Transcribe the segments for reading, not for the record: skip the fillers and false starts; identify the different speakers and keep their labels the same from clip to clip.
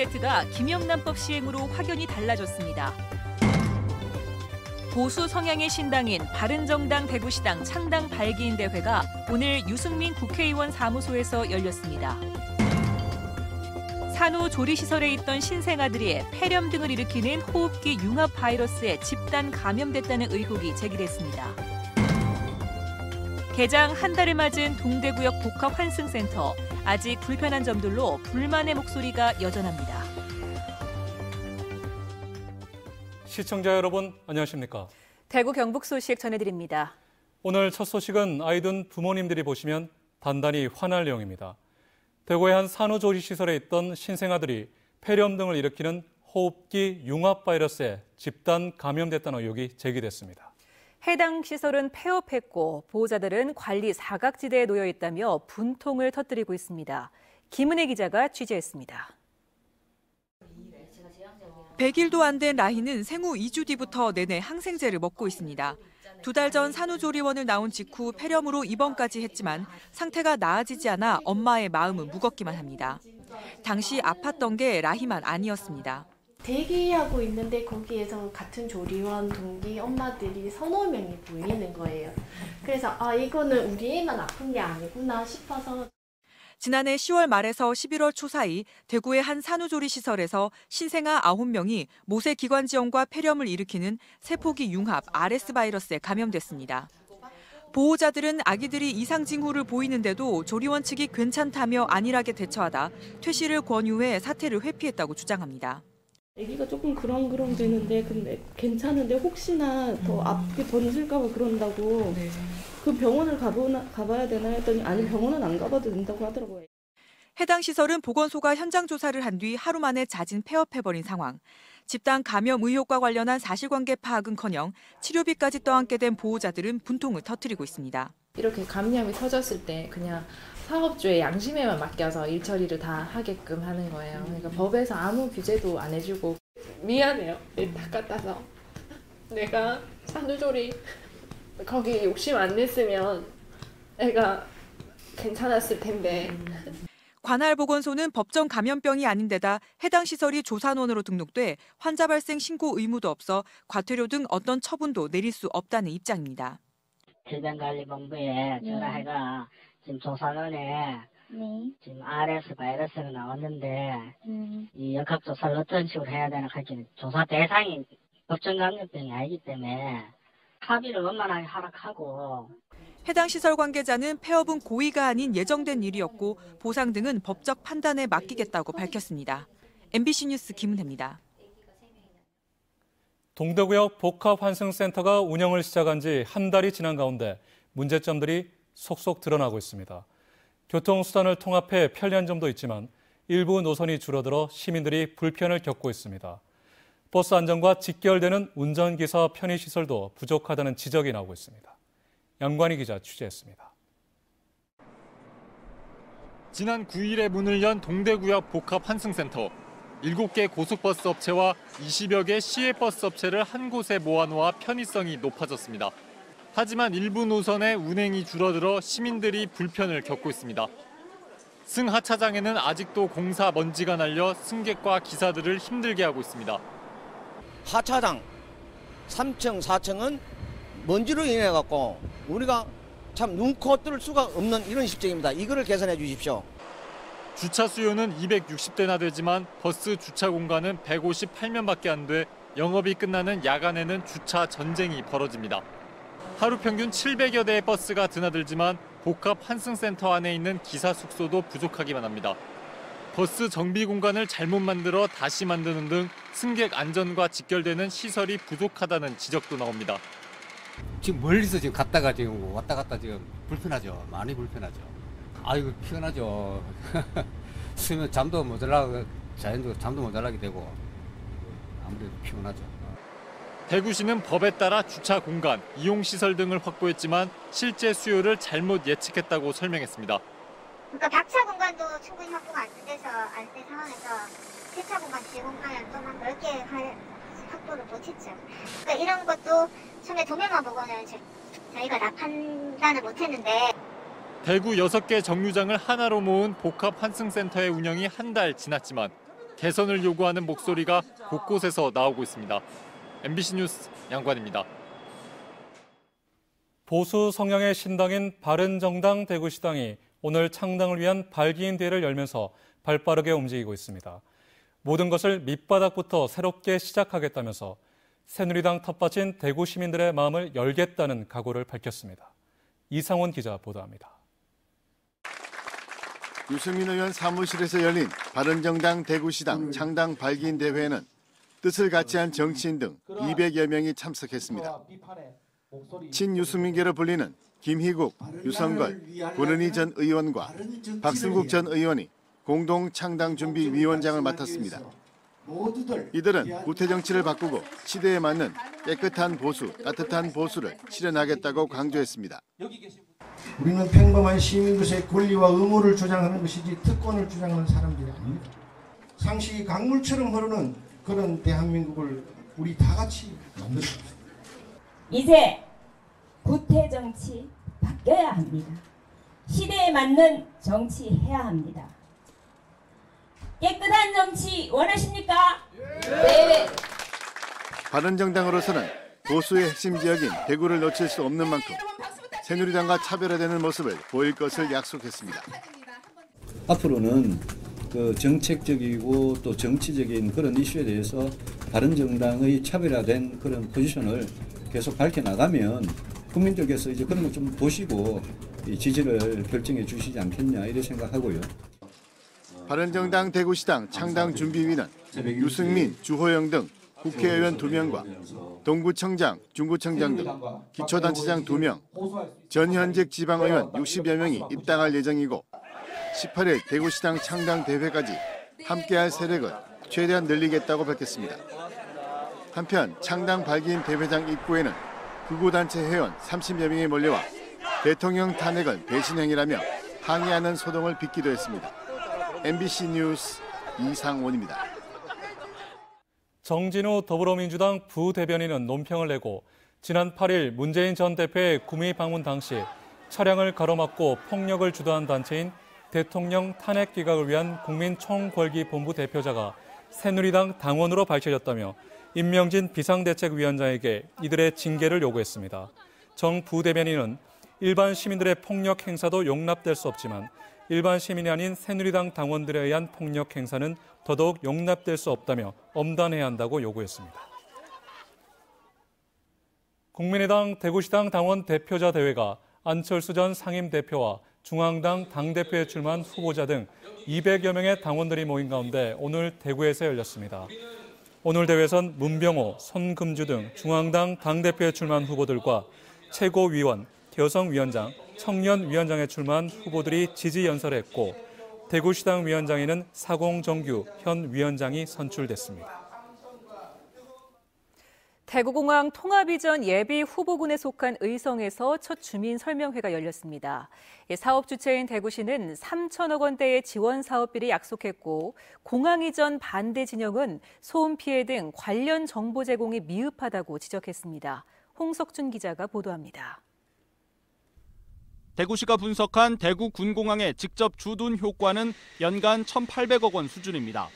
Speaker 1: 세트가 김영란법 시행으로 확연히 달라졌습니다. 보수 성향의 신당인 바른정당 대구시당 창당 발기인 대회가 오늘 유승민 국회의원 사무소에서 열렸습니다. 산후조리시설에 있던 신생아들이 폐렴 등을 일으키는 호흡기 융합 바이러스에 집단 감염됐다는 의혹이 제기됐습니다. 개장 한 달을 맞은 동대구역 복합환승센터. 아직 불편한 점들로 불만의 목소리가 여전합니다.
Speaker 2: 시청자 여러분, 안녕하십니까?
Speaker 1: 대구 경북 소식 전해드립니다.
Speaker 2: 오늘 첫 소식은 아이든 부모님들이 보시면 단단히 화날 내용입니다. 대구의 한 산후조리시설에 있던 신생아들이 폐렴 등을 일으키는 호흡기 융합 바이러스에 집단 감염됐다는 의혹이 제기됐습니다.
Speaker 1: 해당 시설은 폐업했고 보호자들은 관리 사각지대에 놓여 있다며 분통을 터뜨리고 있습니다. 김은혜 기자가 취재했습니다.
Speaker 3: 100일도 안 된 라희는 생후 2주 뒤부터 내내 항생제를 먹고 있습니다. 2달 전 산후조리원을 나온 직후 폐렴으로 입원까지 했지만 상태가 나아지지 않아 엄마의 마음은 무겁기만 합니다. 당시 아팠던 게 라희만 아니었습니다.
Speaker 4: 대기하고 있는데 거기에서 같은 조리원 동기 엄마들이 서너 명이 보이는 거예요. 그래서 이거는 우리 애만 아픈 게 아니구나 싶어서.
Speaker 3: 지난해 10월 말에서 11월 초 사이 대구의 한 산후조리시설에서 신생아 9명이 모세기관지염과 폐렴을 일으키는 세포기 융합 RS 바이러스에 감염됐습니다. 보호자들은 아기들이 이상 징후를 보이는데도 조리원 측이 괜찮다며 안일하게 대처하다 퇴실을 권유해 사태를 회피했다고 주장합니다.
Speaker 4: 아기가 조금 그렁그렁 되는데 근데 괜찮은데 혹시나 더 아프게 번질까 봐 그런다고 그 병원을 가봐야 되나 했더니 아니 병원은 안 가봐도 된다고 하더라고요.
Speaker 3: 해당 시설은 보건소가 현장 조사를 한 뒤 하루 만에 잦은 폐업해버린 상황. 집단 감염 의혹과 관련한 사실관계 파악은커녕 치료비까지 떠안게 된 보호자들은 분통을 터뜨리고 있습니다.
Speaker 5: 이렇게 감염이 터졌을 때 그냥 사업주의 양심에만 맡겨서 일 처리를 다 하게끔 하는 거예요. 그러니까 법에서 아무 규제도 안 해주고.
Speaker 4: 미안해요. 일 다 갖다서 내가 산후조리 거기 욕심 안 냈으면 애가 괜찮았을 텐데.
Speaker 3: 관할보건소는 법정 감염병이 아닌데다 해당 시설이 조산원으로 등록돼 환자 발생 신고 의무도 없어 과태료 등 어떤 처분도 내릴 수 없다는 입장입니다.
Speaker 6: 질병관리본부에 전화해가 지금 조산원에 지금 RS 바이러스가 나왔는데 이 역학조사를 어떤 식으로 해야 되나 할지 조사 대상이 법정 감염병이 아니기 때문에 합의를 원만하게 하락하고.
Speaker 3: 해당 시설 관계자는 폐업은 고의가 아닌 예정된 일이었고 보상 등은 법적 판단에 맡기겠다고 밝혔습니다. MBC 뉴스 김은혜입니다.
Speaker 2: 동대구역 복합환승센터가 운영을 시작한 지 한 달이 지난 가운데 문제점들이 속속 드러나고 있습니다. 교통수단을 통합해 편리한 점도 있지만 일부 노선이 줄어들어 시민들이 불편을 겪고 있습니다. 버스 안전과 직결되는 운전기사 편의시설도 부족하다는 지적이 나오고 있습니다. 양관희 기자 취재했습니다.
Speaker 7: 지난 9일에 문을 연 동대구역 복합환승센터. 7개 고속버스 업체와 20여 개 시외버스 업체를 한 곳에 모아놓아 편의성이 높아졌습니다. 하지만 일부 노선의 운행이 줄어들어 시민들이 불편을 겪고 있습니다. 승하차장에는 아직도 공사 먼지가 날려 승객과 기사들을 힘들게 하고 있습니다.
Speaker 8: 하차장 3층, 4층은 먼지로 인해 갖고 우리가 참 눈코 뜰 수가 없는 이런 실정입니다. 이거를 개선해 주십시오.
Speaker 7: 주차 수요는 260대나 되지만 버스 주차 공간은 158면밖에 안 돼 영업이 끝나는 야간에는 주차 전쟁이 벌어집니다. 하루 평균 700여 대의 버스가 드나들지만 복합 환승센터 안에 있는 기사 숙소도 부족하기만 합니다. 버스 정비 공간을 잘못 만들어 다시 만드는 등 승객 안전과 직결되는 시설이 부족하다는 지적도 나옵니다.
Speaker 9: 지금 멀리서 지금 갔다가 지금 왔다 갔다 지금 불편하죠. 많이 불편하죠. 아이고 피곤하죠. 수면 잠도 모자라고 자연적으로 잠도 모자라게 되고 아무래도 피곤하죠.
Speaker 7: 대구시는 법에 따라 주차 공간, 이용 시설 등을 확보했지만 실제 수요를 잘못 예측했다고 설명했습니다.
Speaker 10: 그러니까 박차 공간도 충분히 확보가 안 된 상황에서 세차 공간 제공하면 또한 넓게 할 확보를 못했죠. 그러니까 이런 것도 처음에 도면만 보고는 저희가 다 판단을 못했는데.
Speaker 7: 대구 6개 정류장을 하나로 모은 복합 환승센터의 운영이 한 달 지났지만 개선을 요구하는 목소리가 곳곳에서 나오고 있습니다. MBC 뉴스 양관입니다.
Speaker 2: 보수 성향의 신당인 바른정당 대구시당이 오늘 창당을 위한 발기인 대회를 열면서 발빠르게 움직이고 있습니다. 모든 것을 밑바닥부터 새롭게 시작하겠다면서 새누리당 텃밭인 대구 시민들의 마음을 열겠다는 각오를 밝혔습니다. 이상원 기자 보도합니다.
Speaker 11: 유승민 의원 사무실에서 열린 바른정당 대구시당 창당 발기인 대회에는 뜻을 같이 한 정치인 등 200여 명이 참석했습니다. 친유승민계로 불리는 김희국, 유성걸, 권은희 전 의원과 박승국 전 의원이 공동 창당준비위원장을 맡았습니다. 이들은 구태 정치를 바꾸고 시대에 맞는 깨끗한 보수, 따뜻한 보수를 실현하겠다고 강조했습니다.
Speaker 12: 우리는 평범한 시민들의 권리와 의무를 주장하는 것이지 특권을 주장하는 사람들이 아닙니다. 상식이 강물처럼 흐르는 그런 대한민국을 우리 다 같이 만들었습니다.
Speaker 13: 이제 구태 정치 바뀌어야 합니다. 시대에 맞는 정치 해야 합니다. 깨끗한 정치 원하십니까? 네.
Speaker 11: 바른정당으로서는 보수의 핵심 지역인 대구를 놓칠 수 없는 만큼 새누리당과 차별화되는 모습을 보일 것을 약속했습니다.
Speaker 14: 앞으로는 그 정책적이고 또 정치적인 그런 이슈에 대해서 바른정당의 차별화된 그런 포지션을 계속 밝혀나가면 국민들께서 이제 그런 걸 좀 보시고 지지를 결정해 주시지 않겠냐 이렇게 생각하고요.
Speaker 11: 바른정당 대구시당 창당준비위는 유승민, 주호영 등 국회의원 2명과 동구청장, 중구청장 등 기초단체장 2명, 전현직 지방의원 60여 명이 입당할 예정이고 18일 대구시당 창당대회까지 함께할 세력을 최대한 늘리겠다고 밝혔습니다. 한편 창당 발기인 대회장 입구에는 극우단체 회원 30여 명이 몰려와 대통령 탄핵은 배신행위라며 항의하는 소동을 빚기도 했습니다. MBC 뉴스 이상원입니다.
Speaker 2: 정진우 더불어민주당 부대변인은 논평을 내고 지난 8일 문재인 전 대표의 구미 방문 당시 차량을 가로막고 폭력을 주도한 단체인 대통령 탄핵 기각을 위한 국민총궐기본부 대표자가 새누리당 당원으로 밝혀졌다며 임명진 비상대책위원장에게 이들의 징계를 요구했습니다. 정 부대변인은 일반 시민들의 폭력 행사도 용납될 수 없지만 일반 시민이 아닌 새누리당 당원들에 의한 폭력 행사는 더더욱 용납될 수 없다며 엄단해야 한다고 요구했습니다. 국민의당 대구시당 당원 대표자 대회가 안철수 전 상임대표와 중앙당 당대표에 출마한 후보자 등 200여 명의 당원들이 모인 가운데 오늘 대구에서 열렸습니다. 오늘 대회에선 문병호, 손금주 등 중앙당 당대표에 출마한 후보들과 최고위원, 여성위원장, 청년위원장에 출마한 후보들이 지지연설했고 대구시당 위원장에는 사공정규 현 위원장이 선출됐습니다.
Speaker 1: 대구공항 통합이전 예비 후보군에 속한 의성에서 첫 주민 설명회가 열렸습니다. 사업 주체인 대구시는 3천억 원대의 지원 사업비를 약속했고 공항 이전 반대 진영은 소음 피해 등 관련 정보 제공이 미흡하다고 지적했습니다. 홍석준 기자가 보도합니다.
Speaker 15: 대구시가 분석한 대구 군공항의 직접 주둔 효과는 연간 1,800억 원 수준입니다.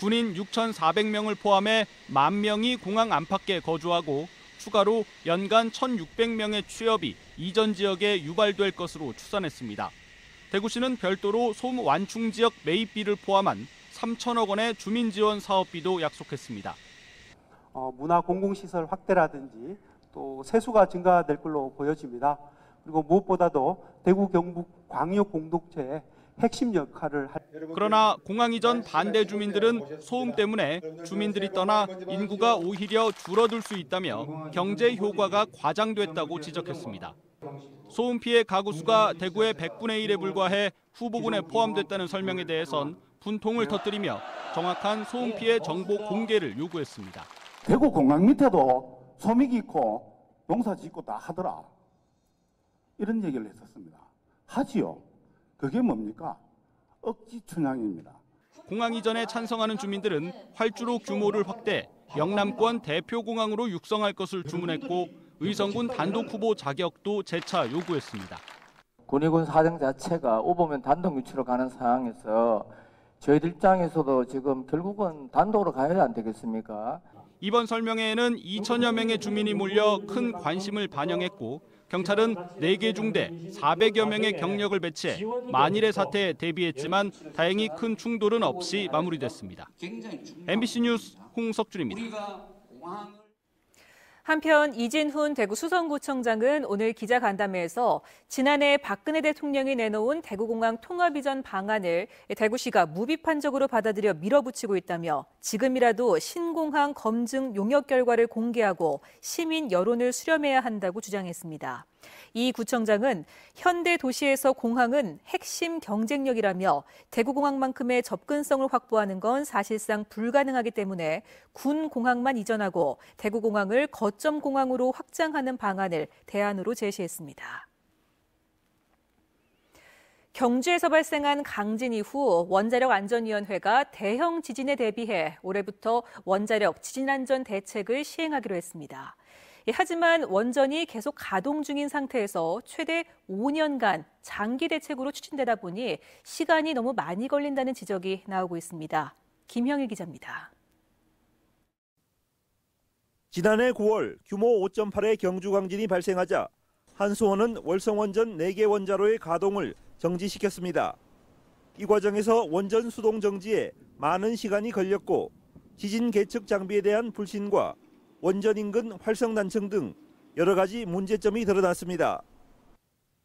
Speaker 15: 군인 6,400명을 포함해 10,000명이 공항 안팎에 거주하고 추가로 연간 1,600명의 취업이 이전 지역에 유발될 것으로 추산했습니다. 대구시는 별도로 소음 완충 지역 매입비를 포함한 3천억 원의 주민 지원 사업비도 약속했습니다.
Speaker 16: 문화 공공시설 확대라든지 또 세수가 증가될 걸로 보여집니다. 그리고 무엇보다도 대구 경북 광역 공동체의 핵심 역할을
Speaker 15: 그러나 공항 이전 반대 주민들은 소음 때문에 주민들이 떠나 인구가 오히려 줄어들 수 있다며 경제 효과가 과장됐다고 지적했습니다. 소음 피해 가구 수가 대구의 100분의 1에 불과해 후보군에 포함됐다는 설명에 대해선 분통을 터뜨리며 정확한 소음 피해 정보 공개를 요구했습니다.
Speaker 17: 대구 공항 밑에도 소미기 있고 농사 짓고 다 하더라. 이런 얘기를 했었습니다. 하지요. 그게 뭡니까? 억지 춘향입니다.
Speaker 15: 공항 이전에 찬성하는 주민들은 활주로 규모를 확대, 영남권 대표 공항으로 육성할 것을 주문했고 의성군 단독 후보 자격도 재차 요구했습니다.
Speaker 18: 군의군 사정 자체가 오보면 단독 유치로 가는 상황에서 저희들 입장에서도 지금 결국은 단독으로 가야 안 되겠습니까?
Speaker 15: 이번 설명회에는 2천여 명의 주민이 몰려 큰 관심을 반영했고 경찰은 4개 중대 400여 명의 경력을 배치해 만일의 사태에 대비했지만 다행히 큰 충돌은 없이 마무리됐습니다. MBC 뉴스 홍석준입니다.
Speaker 1: 한편 이진훈 대구 수성구청장은 오늘 기자간담회에서 지난해 박근혜 대통령이 내놓은 대구공항 통합이전 방안을 대구시가 무비판적으로 받아들여 밀어붙이고 있다며 지금이라도 신공항 검증 용역 결과를 공개하고 시민 여론을 수렴해야 한다고 주장했습니다. 이 구청장은 현대 도시에서 공항은 핵심 경쟁력이라며 대구공항만큼의 접근성을 확보하는 건 사실상 불가능하기 때문에 군 공항만 이전하고 대구공항을 거점 공항으로 확장하는 방안을 대안으로 제시했습니다. 경주에서 발생한 강진 이후 원자력안전위원회가 대형 지진에 대비해 올해부터 원자력 지진안전 대책을 시행하기로 했습니다. 하지만 원전이 계속 가동 중인 상태에서 최대 5년간 장기 대책으로 추진되다 보니 시간이 너무 많이 걸린다는 지적이 나오고 있습니다. 김형일 기자입니다.
Speaker 19: 지난해 9월 규모 5.8의 경주 강진이 발생하자 한수원은 월성원전 4개 원자로의 가동을 정지시켰습니다. 이 과정에서 원전 수동 정지에 많은 시간이 걸렸고 지진 계측 장비에 대한 불신과 원전 인근 활성단층 등 여러 가지 문제점이 드러났습니다.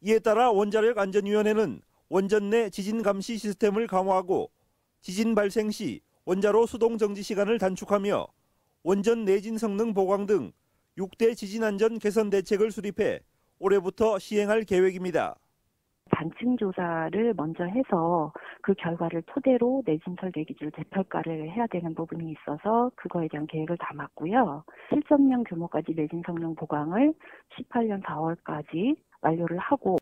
Speaker 19: 이에 따라 원자력안전위원회는 원전 내 지진 감시 시스템을 강화하고 지진 발생 시 원자로 수동 정지 시간을 단축하며 원전 내진 성능 보강 등 6대 지진 안전 개선 대책을 수립해 올해부터 시행할 계획입니다.
Speaker 20: 단층 조사를 먼저 해서 그 결과를 토대로 내진 설계 기준 재평가를 해야 되는 부분이 있어서 그거에 대한 계획을 담았고요. 실전용 규모까지 내진 성능 보강을 18년 4월까지 완료를 하고.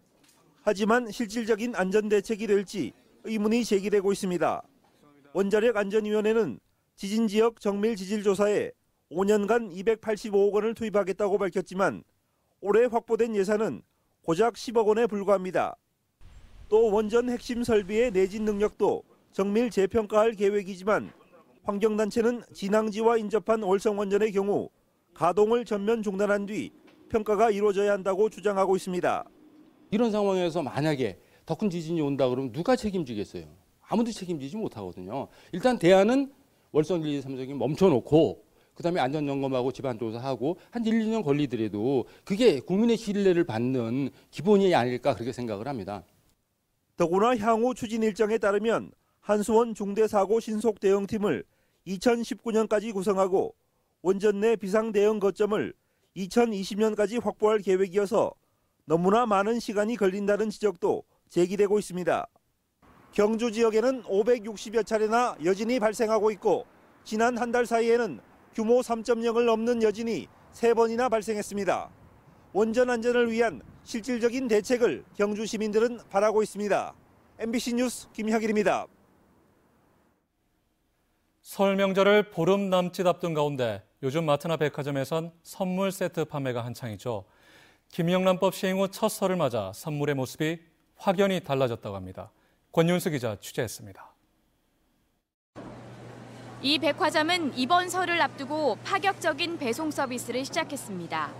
Speaker 19: 하지만 실질적인 안전 대책이 될지 의문이 제기되고 있습니다. 원자력안전위원회는 지진 지역 정밀 지질 조사에 5년간 285억 원을 투입하겠다고 밝혔지만 올해 확보된 예산은 고작 10억 원에 불과합니다. 또 원전 핵심 설비의 내진 능력도 정밀 재평가할 계획이지만 환경단체는 진앙지와 인접한 월성원전의 경우 가동을 전면 중단한 뒤 평가가 이루어져야 한다고 주장하고 있습니다.
Speaker 21: 이런 상황에서 만약에 더 큰 지진이 온다 그러면 누가 책임지겠어요? 아무도 책임지지 못하거든요. 일단 대안은 월성 1, 2, 3성이 멈춰놓고 그다음에 안전점검하고 집안조사하고 한 1, 2년 걸리더라도 그게 국민의 신뢰를 받는 기본이 아닐까 그렇게 생각을 합니다.
Speaker 19: 더구나 향후 추진 일정에 따르면 한수원 중대사고 신속 대응팀을 2019년까지 구성하고 원전 내 비상 대응 거점을 2020년까지 확보할 계획이어서 너무나 많은 시간이 걸린다는 지적도 제기되고 있습니다. 경주 지역에는 560여 차례나 여진이 발생하고 있고 지난 한 달 사이에는 규모 3.0을 넘는 여진이 3번이나 발생했습니다. 원전 안전을 위한 실질적인 대책을 경주 시민들은 바라고 있습니다. MBC 뉴스 김혁일입니다.
Speaker 2: 설 명절을 보름 남짓 앞둔 가운데 요즘 마트나 백화점에선 선물 세트 판매가 한창이죠. 김영란법 시행 후 첫 설을 맞아 선물의 모습이 확연히 달라졌다고 합니다. 권윤수 기자 취재했습니다.
Speaker 22: 이 백화점은 이번 설을 앞두고 파격적인 배송 서비스를 시작했습니다.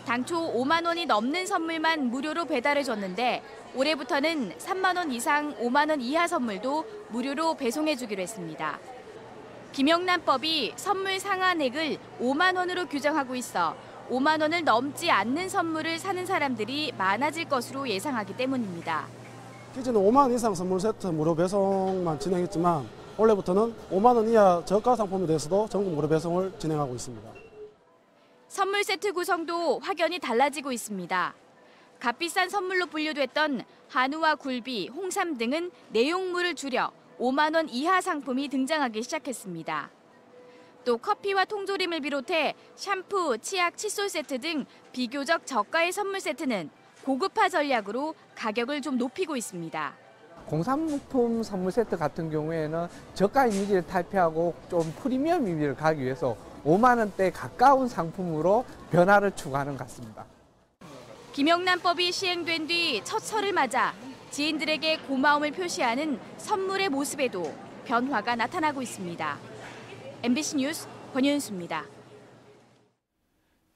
Speaker 22: 당초 5만 원이 넘는 선물만 무료로 배달해줬는데 올해부터는 3만 원 이상 5만 원 이하 선물도 무료로 배송해주기로 했습니다. 김영란법이 선물 상한액을 5만 원으로 규정하고 있어 5만 원을 넘지 않는 선물을 사는 사람들이 많아질 것으로 예상하기 때문입니다.
Speaker 23: 기존에 5만 원 이상 선물 세트 무료 배송만 진행했지만 올해부터는 5만 원 이하 저가 상품에 대해서도 전국 무료 배송을 진행하고 있습니다.
Speaker 22: 선물 세트 구성도 확연히 달라지고 있습니다. 값비싼 선물로 분류됐던 한우와 굴비, 홍삼 등은 내용물을 줄여 5만 원 이하 상품이 등장하기 시작했습니다. 또 커피와 통조림을 비롯해 샴푸, 치약, 칫솔 세트 등 비교적 저가의 선물 세트는 고급화 전략으로 가격을 좀 높이고 있습니다.
Speaker 24: 공산품 선물 세트 같은 경우에는 저가 이미지를 탈피하고 좀 프리미엄 이미지를 가기 위해서 5만 원대 가까운 상품으로 변화를 추구하는 것 같습니다.
Speaker 22: 김영란법이 시행된 뒤 첫 설을 맞아 지인들에게 고마움을 표시하는 선물의 모습에도 변화가 나타나고 있습니다. MBC 뉴스 권윤수입니다.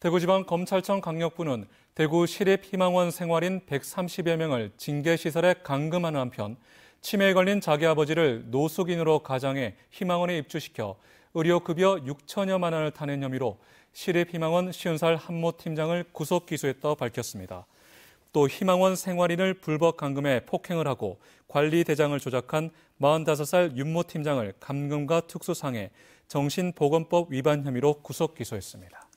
Speaker 2: 대구지방검찰청 강력부는 대구 시립희망원 생활인 130여 명을 징계시설에 감금하는 한편 치매에 걸린 자기 아버지를 노숙인으로 가장해 희망원에 입주시켜 의료급여 6천여만 원을 타낸 혐의로 시립희망원 50살 한모 팀장을 구속 기소했다고 밝혔습니다. 또 희망원 생활인을 불법 감금해 폭행을 하고 관리대장을 조작한 45살 윤모 팀장을 감금과 특수상해, 정신보건법 위반 혐의로 구속 기소했습니다.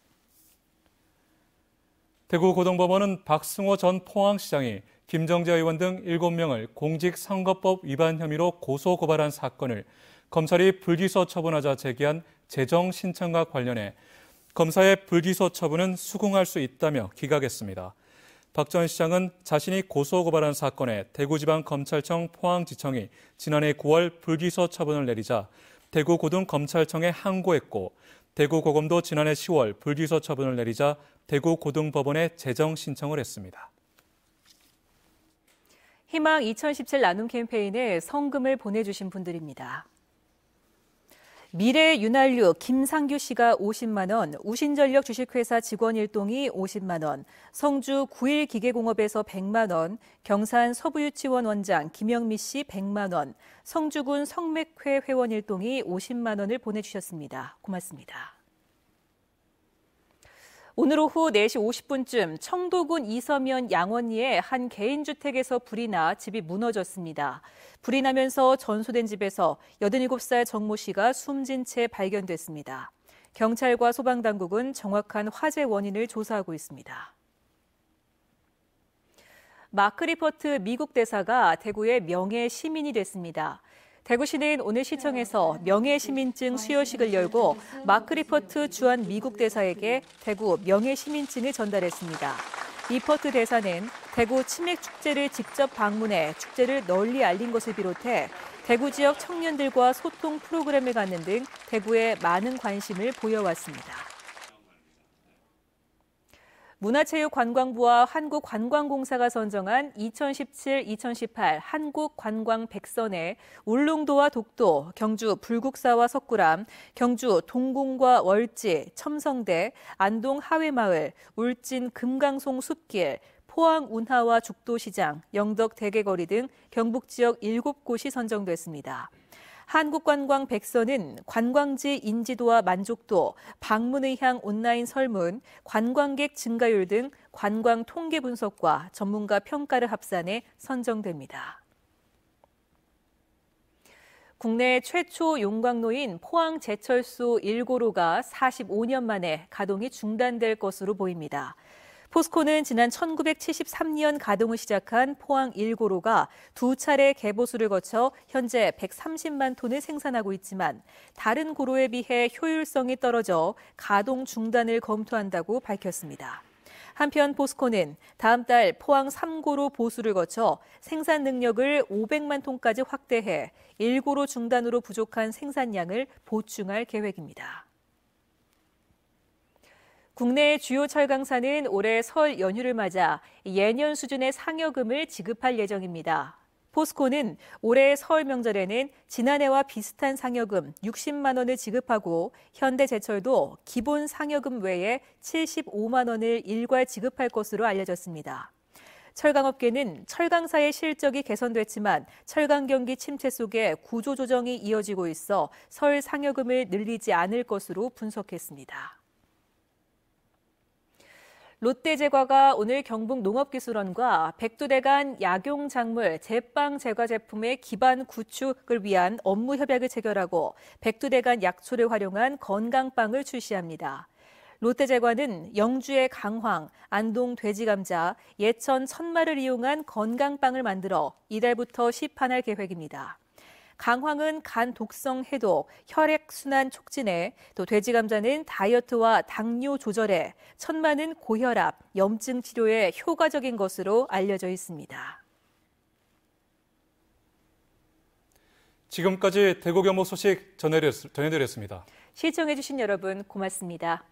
Speaker 2: 대구고등법원은 박승호 전 포항시장이 김정재 의원 등 7명을 공직선거법 위반 혐의로 고소고발한 사건을 검찰이 불기소 처분하자 제기한 재정 신청과 관련해 검사의 불기소 처분은 수긍할 수 있다며 기각했습니다. 박 전 시장은 자신이 고소고발한 사건에 대구지방검찰청 포항지청이 지난해 9월 불기소 처분을 내리자 대구고등검찰청에 항고했고 대구고검도 지난해 10월 불기소 처분을 내리자 대구고등법원에 재정 신청을 했습니다.
Speaker 1: 희망 2017 나눔 캠페인에 성금을 보내주신 분들입니다. 미래윤활유 김상규 씨가 50만 원, 우신전력 주식회사 직원 일동이 50만 원, 성주 9일기계공업에서 100만 원, 경산 서부유치원 원장 김영미 씨 100만 원, 성주군 성맥회 회원 일동이 50만 원을 보내주셨습니다. 고맙습니다. 오늘 오후 4시 50분쯤 청도군 이서면 양원리의 한 개인주택에서 불이 나 집이 무너졌습니다. 불이 나면서 전소된 집에서 87살 정모 씨가 숨진 채 발견됐습니다. 경찰과 소방당국은 정확한 화재 원인을 조사하고 있습니다. 마크 리퍼트 미국 대사가 대구의 명예 시민이 됐습니다. 대구시는 오늘 시청에서 명예시민증 수여식을 열고 마크 리퍼트 주한 미국 대사에게 대구 명예시민증을 전달했습니다. 리퍼트 대사는 대구 치맥축제를 직접 방문해 축제를 널리 알린 것을 비롯해 대구 지역 청년들과 소통 프로그램을 갖는 등 대구에 많은 관심을 보여왔습니다. 문화체육관광부와 한국관광공사가 선정한 2017-2018 한국관광100선에 울릉도와 독도, 경주 불국사와 석굴암, 경주 동궁과 월지, 첨성대, 안동 하회마을, 울진 금강송 숲길, 포항 운하와 죽도시장, 영덕 대게거리 등 경북 지역 7곳이 선정됐습니다. 한국관광 100선은 관광지 인지도와 만족도, 방문의향 온라인 설문, 관광객 증가율 등 관광 통계 분석과 전문가 평가를 합산해 선정됩니다. 국내 최초 용광로인 포항제철소 1고로가 45년 만에 가동이 중단될 것으로 보입니다. 포스코는 지난 1973년 가동을 시작한 포항 1고로가 두 차례 개보수를 거쳐 현재 130만 톤을 생산하고 있지만 다른 고로에 비해 효율성이 떨어져 가동 중단을 검토한다고 밝혔습니다. 한편 포스코는 다음 달 포항 3고로 보수를 거쳐 생산 능력을 500만 톤까지 확대해 1고로 중단으로 부족한 생산량을 보충할 계획입니다. 국내 주요 철강사는 올해 설 연휴를 맞아 예년 수준의 상여금을 지급할 예정입니다. 포스코는 올해 설 명절에는 지난해와 비슷한 상여금 60만 원을 지급하고 현대제철도 기본 상여금 외에 75만 원을 일괄 지급할 것으로 알려졌습니다. 철강업계는 철강사의 실적이 개선됐지만 철강 경기 침체 속에 구조조정이 이어지고 있어 설 상여금을 늘리지 않을 것으로 분석했습니다. 롯데제과가 오늘 경북농업기술원과 백두대간 약용작물 제빵 제과 제품의 기반 구축을 위한 업무 협약을 체결하고 백두대간 약초를 활용한 건강빵을 출시합니다. 롯데제과는 영주의 강황, 안동 돼지감자, 예천 천마를 이용한 건강빵을 만들어 이달부터 시판할 계획입니다. 강황은 간 독성 해독, 혈액순환 촉진에, 또 돼지감자는 다이어트와 당뇨 조절에, 천마는 고혈압, 염증 치료에 효과적인 것으로 알려져 있습니다.
Speaker 2: 지금까지 대구 경북 소식 전해드렸습니다.
Speaker 1: 시청해주신 여러분 고맙습니다.